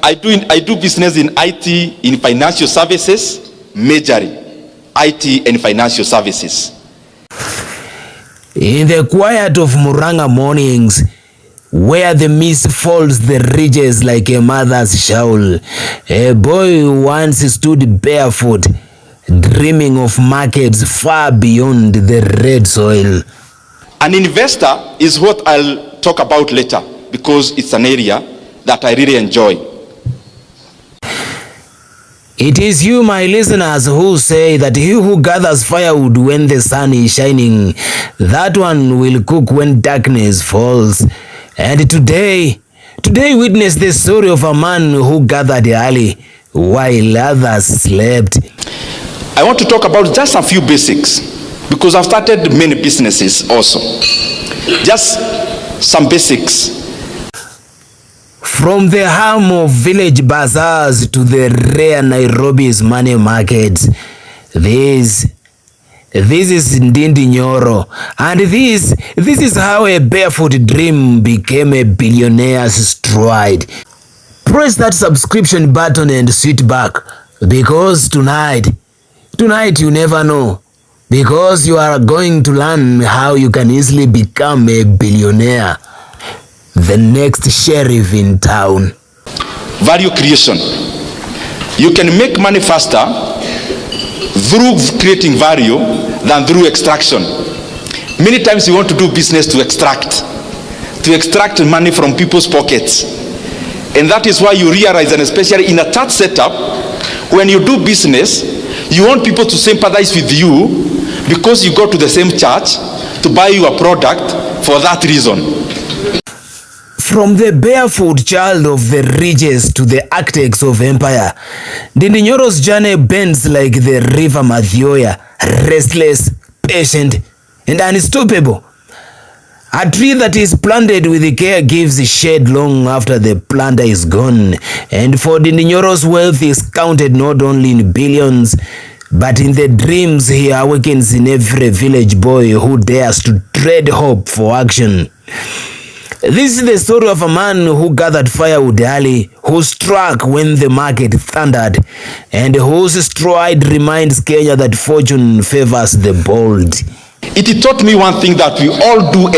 I do business in IT, in financial services, majorly IT and financial services. In the quiet of Murang'a mornings, where the mist folds the ridges like a mother's shawl, a boy once stood barefoot, dreaming of markets far beyond the red soil. An investor is what I'll talk about later, because it's an area that I really enjoy. It is you, my listeners, who say that he who gathers firewood when the sun is shining, that one will cook when darkness falls. And today witness the story of a man who gathered early while others slept. I want to talk about just a few basics, because I've started many businesses also. Just some basics. From the hum of village bazaars to the rare Nairobi's money markets, this is Ndindi Nyoro, and this is how a barefoot dream became a billionaire's stride. Press that subscription button and sit back, because tonight you never know, because you are going to learn how you can easily become a billionaire, the next sheriff in town. Value creation. You can make money faster through creating value than through extraction. Many times you want to do business to extract money from people's pockets. And that is why you realize, and especially in a church setup, when you do business, you want people to sympathize with you because you go to the same church to buy you a product for that reason. From the barefoot child of the ridges to the architects of empire, Ndindi Nyoro's journey bends like the river Mathioya, restless, patient, and unstoppable. A tree that is planted with care gives shade long after the planter is gone, and for Ndindi Nyoro's wealth is counted not only in billions, but in the dreams he awakens in every village boy who dares to trade hope for action. This is the story of a man who gathered firewood early, who struck when the market thundered, and whose stride reminds Kenya that fortune favors the bold. It taught me one thing that we all do,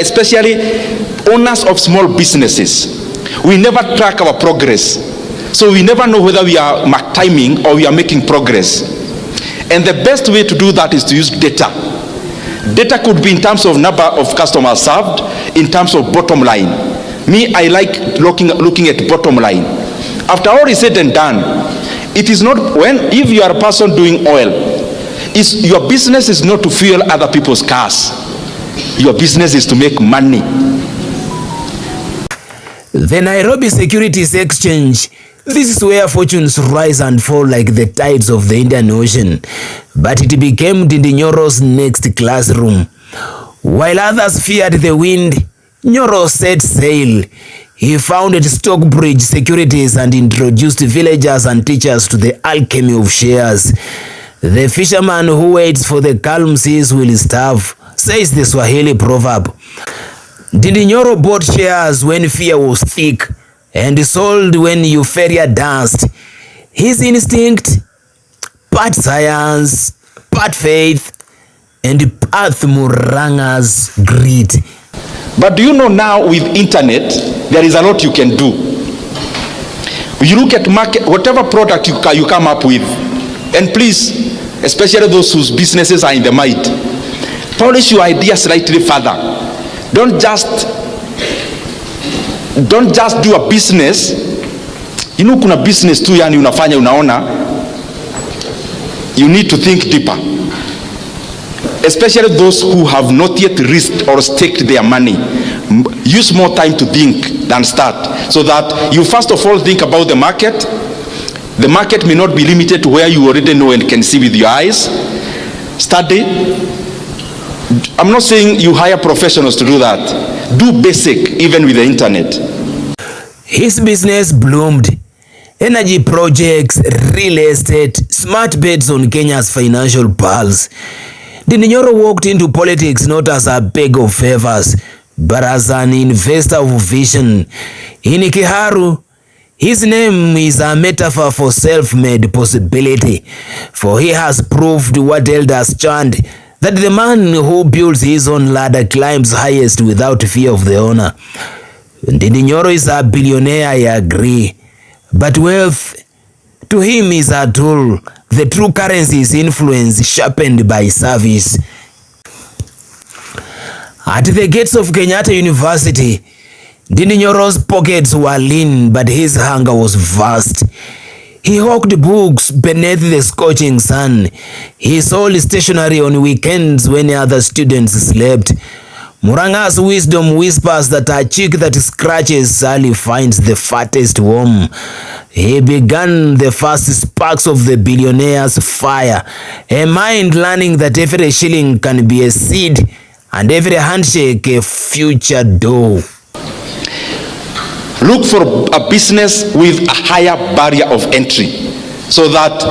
especially owners of small businesses. We never track our progress. So we never know whether we are timing or we are making progress. And the best way to do that is to use data. Data could be in terms of number of customers served, in terms of bottom line. Me, I like looking at bottom line. After all is said and done, it is not if you are a person doing oil, your business is not to fuel other people's cars. Your business is to make money. The Nairobi Securities Exchange. This is where fortunes rise and fall like the tides of the Indian Ocean. But it became Ndindi Nyoro's next classroom. While others feared the wind, Nyoro set sail. He founded Stockbridge Securities and introduced villagers and teachers to the alchemy of shares. The fisherman who waits for the calm seas will starve, says the Swahili proverb. Ndindi Nyoro bought shares when fear was thick, and sold when euphoria danced. His instinct, part science, part faith, and part Murang'a's greed. But do you know now with internet, there is a lot you can do. You look at market, whatever product you come up with, and please, especially those whose businesses are in the mind, polish your idea slightly further. Don't just do a business. You know, kuna business tu yani unafanya unaona, you need to think deeper, especially those who have not yet risked or staked their money. Use more time to think than start, so that you first of all think about the market. The market may not be limited to where you already know and can see with your eyes. Study. I'm not saying you hire professionals to do that. Do basic, even with the internet. His business bloomed. Energy projects, real estate, smart bets on Kenya's financial pulse. Ndindi Nyoro walked into politics not as a beg of favors, but as an investor of vision. In Kiharu, His name is a metaphor for self-made possibility, for he has proved what elders chant, that the man who builds his own ladder climbs highest without fear of the owner. Ndindi Nyoro is a billionaire, I agree, but wealth to him is a tool. The true currency is influence sharpened by service. At the gates of Kenyatta University, Ndindi Nyoro's pockets were lean, but his hunger was vast. He hawked books beneath the scorching sun. He sold stationery on weekends when other students slept. Murang'a's wisdom whispers that a cheek that scratches Sally finds the fattest worm. He began the first sparks of the billionaire's fire, a mind learning that every shilling can be a seed and every handshake a future door. Look for a business with a higher barrier of entry so that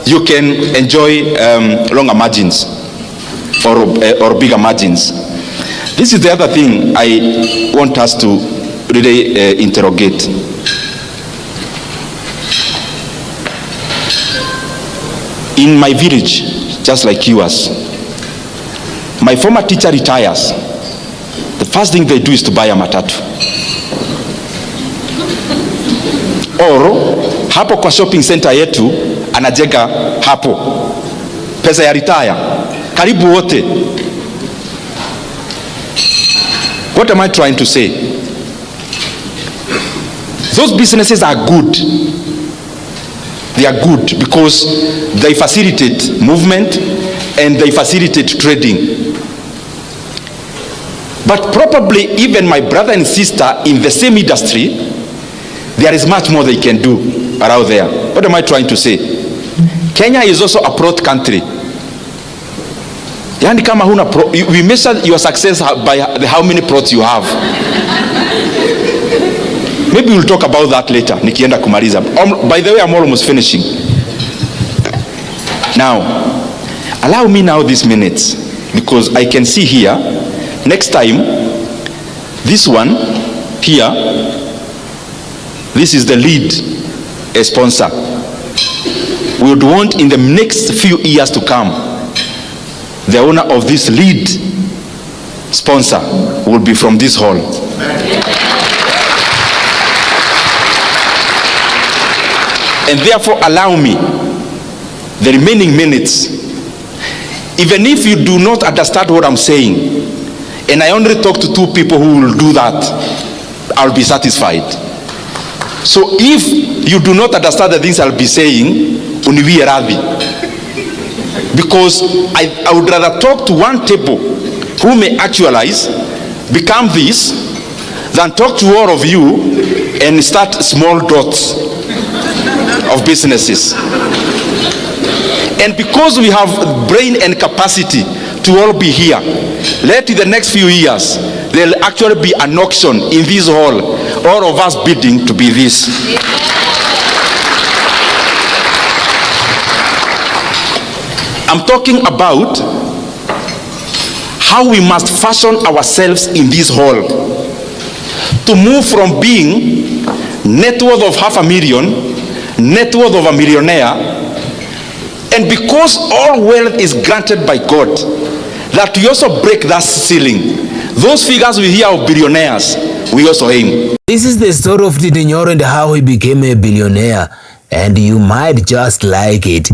you can enjoy longer margins or bigger margins. This is the other thing I want us to really interrogate. In my village, just like yours, my former teacher retires. The first thing they do is to buy a matatu. Or hapo kwa shopping center yetu anajenga hapo, pesa ya retire karibu wote. What am I trying to say? Those businesses are good. They are good because they facilitate movement and they facilitate trading. But probably even my brother and sister in the same industry, there is much more they can do around there. What am I trying to say? Kenya is also a broad country. Yani kama huna we measure your success by how many plots you have. Maybe we'll talk about that later nikienda kumaliza. By the way, I'm almost finishing. Now, allow me now these minutes because I can see here next time this one here, this is the lead sponsor. We would want in the next few years to come, the owner of this lead sponsor will be from this hall. And therefore allow me the remaining minutes, even if you do not understand what I'm saying, and I only talk to two people who will do that, I'll be satisfied. So if you do not understand the things I'll be saying, uniwie radhi. Because I would rather talk to one table who may actualize, become this, than talk to all of you and start small dots of businesses. And because we have brain and capacity to all be here, let in the next few years there'll actually be an auction in this hall, all of us bidding to be this. I'm talking about how we must fashion ourselves in this hall to move from being net worth of $500,000, net worth of a millionaire, and because all wealth is granted by God, that we also break that ceiling. Those figures we hear of billionaires, we also aim. This is the story of Ndindi Nyoro and how he became a billionaire, and you might just like it.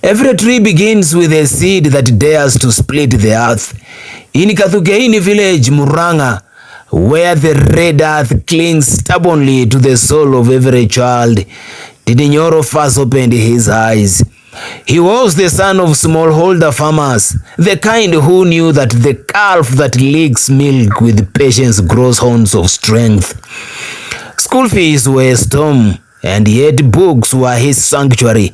Every tree begins with a seed that dares to split the earth. In Kathukeini village, Murang'a, where the red earth clings stubbornly to the soul of every child, Ndindi Nyoro first opened his eyes. He was the son of smallholder farmers, the kind who knew that the calf that licks milk with patience grows horns of strength. School fees were a storm, and yet books were his sanctuary.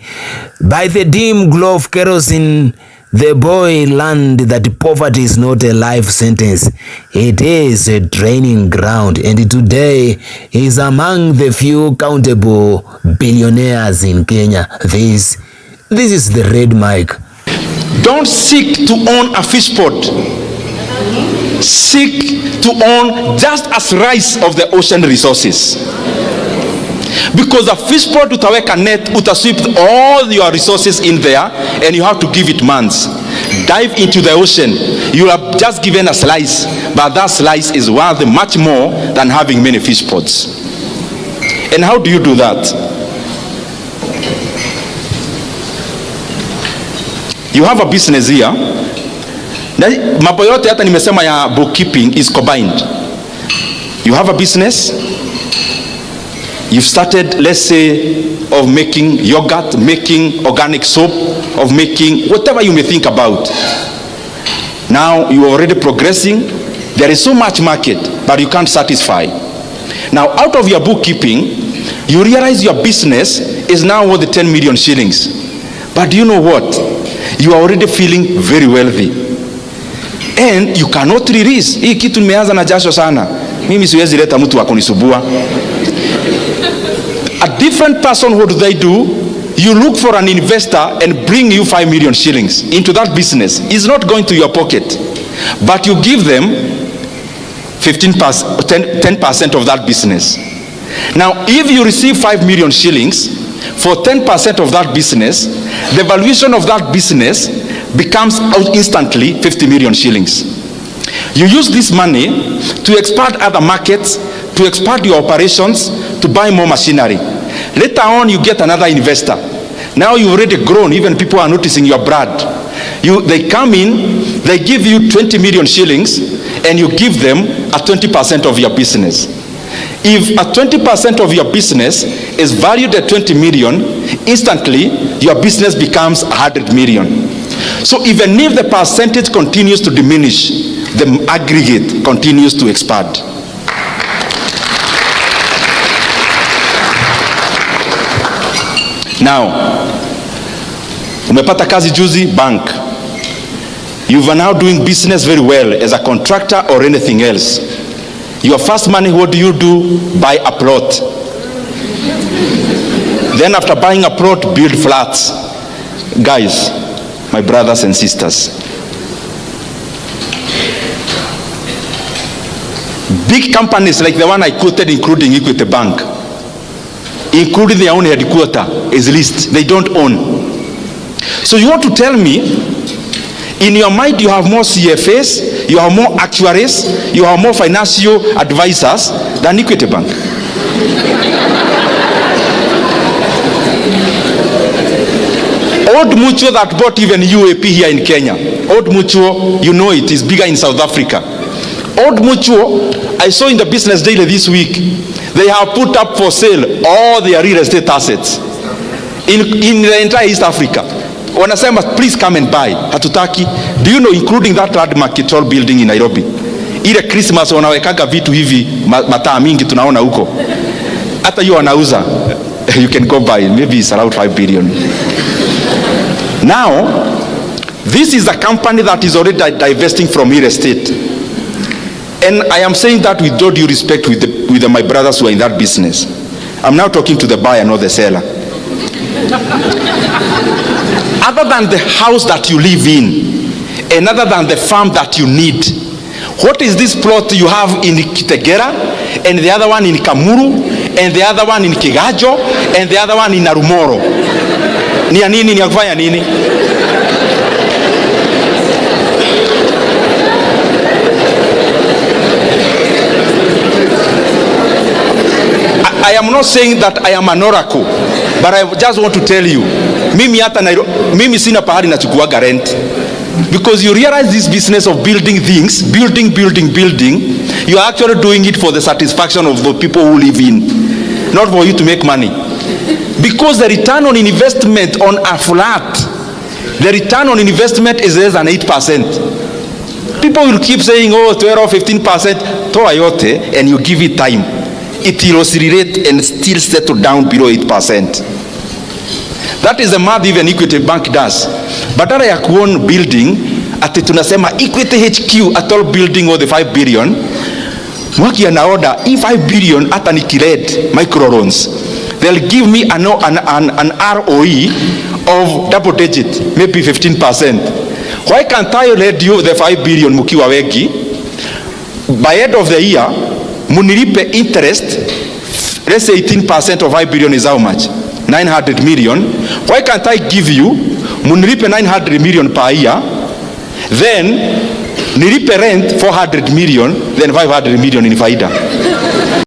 By the dim glow of kerosene, the boy learned that poverty is not a life sentence. It is a training ground, and today he is among the few countable billionaires in Kenya. This is the red mic. Don't seek to own a fish pot. Seek to own just a slice of the ocean resources. Because a fish pot utaweka net, utasweep all your resources in there, and you have to give it months. Dive into the ocean, you have just given a slice, but that slice is worth much more than having many fish pots. And how do you do that? You have a business here. Mambo yote hata nimesema ya bookkeeping is combined. You have a business. You've started, let's say, of making yogurt, making organic soap, of making whatever you may think about. Now you are already progressing. There is so much market, but you can't satisfy. Now out of your bookkeeping, you realize your business is now worth 10 million shillings. But do you know what? You are already feeling very wealthy. And you cannot release. Hii kitu nimeanza na jasho sana. Mimi siwezi leta mtu akunisubua. A different person, what do they do? You look for an investor and bring you 5 million shillings into that business. It's not going to your pocket, but you give them 10% of that business. Now, if you receive 5 million shillings for 10% of that business, the valuation of that business becomes instantly 50 million shillings. You use this money to expand other markets, to expand your operations, to buy more machinery. Later on, you get another investor. Now you've already grown, even people are noticing your brand. They come in, they give you 20 million shillings, and you give them a 20% of your business. If a 20% of your business is valued at 20 million, instantly your business becomes 100 million. So even if the percentage continues to diminish, the aggregate continues to expand. Now, umepata kazi juzi, bank. You are now doing business very well as a contractor or anything else. Your first money, what do? Buy a plot. Then after buying a plot, build flats. Guys, my brothers and sisters, big companies like the one I quoted, including Equity Bank, including their own headquarter, is leased. They don't own. So you want to tell me, in your mind you have more CFAs, you have more actuaries, you have more financial advisors than Equity Bank? Old Mutual that bought even UAP here in Kenya. Old Mutual, you know it, is bigger in South Africa. Old Mutual, I saw in the Business Daily this week, they have put up for sale all their real estate assets in the entire East Africa. Wanasema, please come and buy. Hatutaki. Do you know, including that landmark tall building in Nairobi, ile Christmas wanawekaga vitu hivi mataa mingi tunaona huko, hata hiyo wanauza. You can go buy, maybe it's around 5 billion. Now, this is a company that is already divesting from real estate. And I am saying that with all due respect with my brothers who are in that business. I'm now talking to the buyer, not the seller. Other than the house that you live in, and other than the farm that you need, what is this plot you have in Kitegera, and the other one in Kamuru, and the other one in Kigajo, and the other one in Narumoro? Ni ya nini? Ni ya kufanya nini? I am not saying that I am an oracle, but I just want to tell you, mimi sina pahali nachukuaga rent. Because you realize this business of building things, building, you are actually doing it for the satisfaction of the people who live in, not for you to make money. Because the return on investment on a flat, the return on investment is less than 8%. People will keep saying, oh, 12 or 15%, toa yote, and you give it time. It will oscillate and still settle down below 8%. That is the math even Equity Bank does. Badala ya kuown building, ati tunasema Equity HQ at all building or the 5 billion, mwaki ana order, 5 billion ata nikiled micro loans, they'll give me an ROE of double digit, maybe 15%. Why can't I lend you the 5 billion mukiwa wengi? By end of the year, munilipe interest let's say 18% of 5 billion is how much? 900 million. Why can't I give you, munilipe 900 million per year, then nilipe rent 400 million, then 500 million in faida.